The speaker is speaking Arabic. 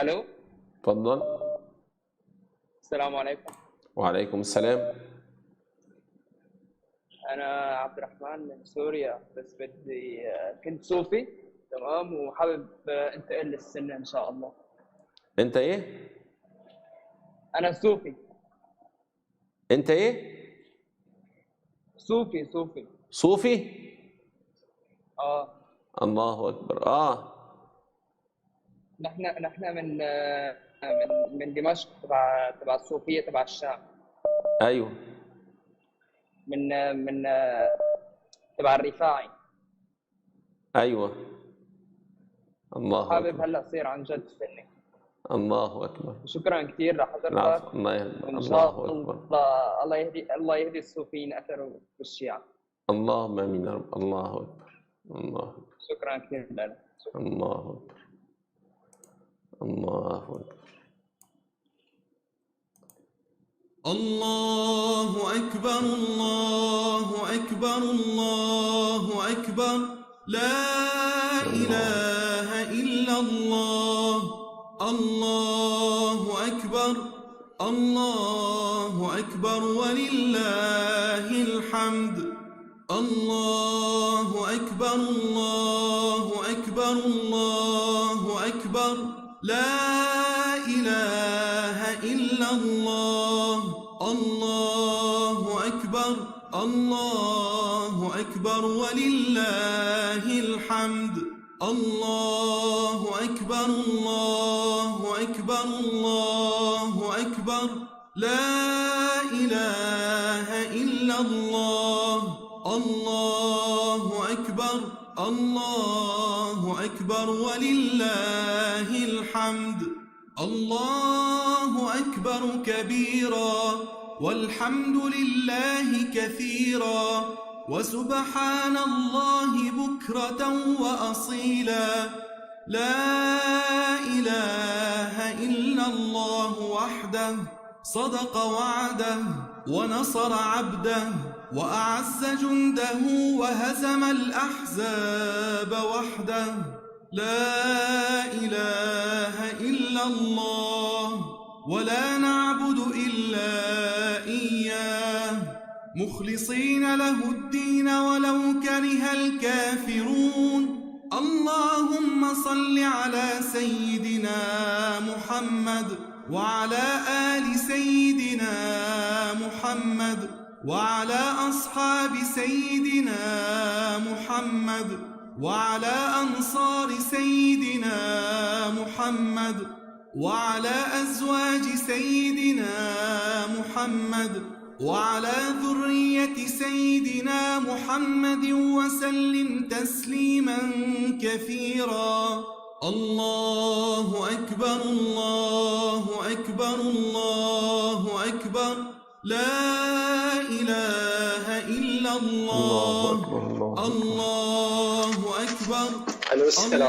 الو. اتفضل. السلام عليكم. وعليكم السلام. انا عبد الرحمن من سوريا، بس كنت صوفي، تمام، وحابب انتقل للسنه ان شاء الله. انت ايه؟ انا صوفي. انت ايه؟ صوفي. صوفي؟ اه. الله اكبر. نحن من دمشق، تبع الصوفيه، تبع الشام. ايوه. من تبع الرفاعي. ايوه. الله حابب اكبر. هلا اصير عن جد سني. الله اكبر. شكرا كثير لحضرتك. العفو. الله يهديك. وان الله شاء اكبر. الله يهدي الصوفيين اثر والشيعة. اللهم امين يا رب. الله اكبر. الله اكبر. شكرا كثير لك. الله اكبر. الله اكبر. الله أكبر الله أكبر الله أكبر، لا إله إلا الله. الله أكبر الله أكبر ولله الحمد. الله أكبر الله أكبر الله أكبر، لا إله إلا الله. الله أكبر الله أكبر ولله الحمد. الله أكبر الله أكبر الله أكبر، لا إله إلا الله. الله أكبر الله أكبر ولله الحمد. الله أكبر كبيرا، والحمد لله كثيرا، وسبحان الله بكرة وأصيلا. لا إله إلا الله وحده، صدق وعده ونصر عبده وأعز جنده وهزم الأحزاب وحده. لا إله إلا الله، ولا نعبد إلا إياه، مخلصين له الدين ولو كره الكافرون. اللهم صل على سيدنا محمد وعلى آل سيدنا محمد وعلى أصحاب سيدنا محمد وعلى أنصار سيدنا محمد وعلى أزواج سيدنا محمد وعلى ذرية سيدنا محمد وسلم تسليما كثيرا. الله أكبر الله أكبر الله أكبر، لا إله إلا الله. الله اكبر. الله الله أكبر. الو. السلام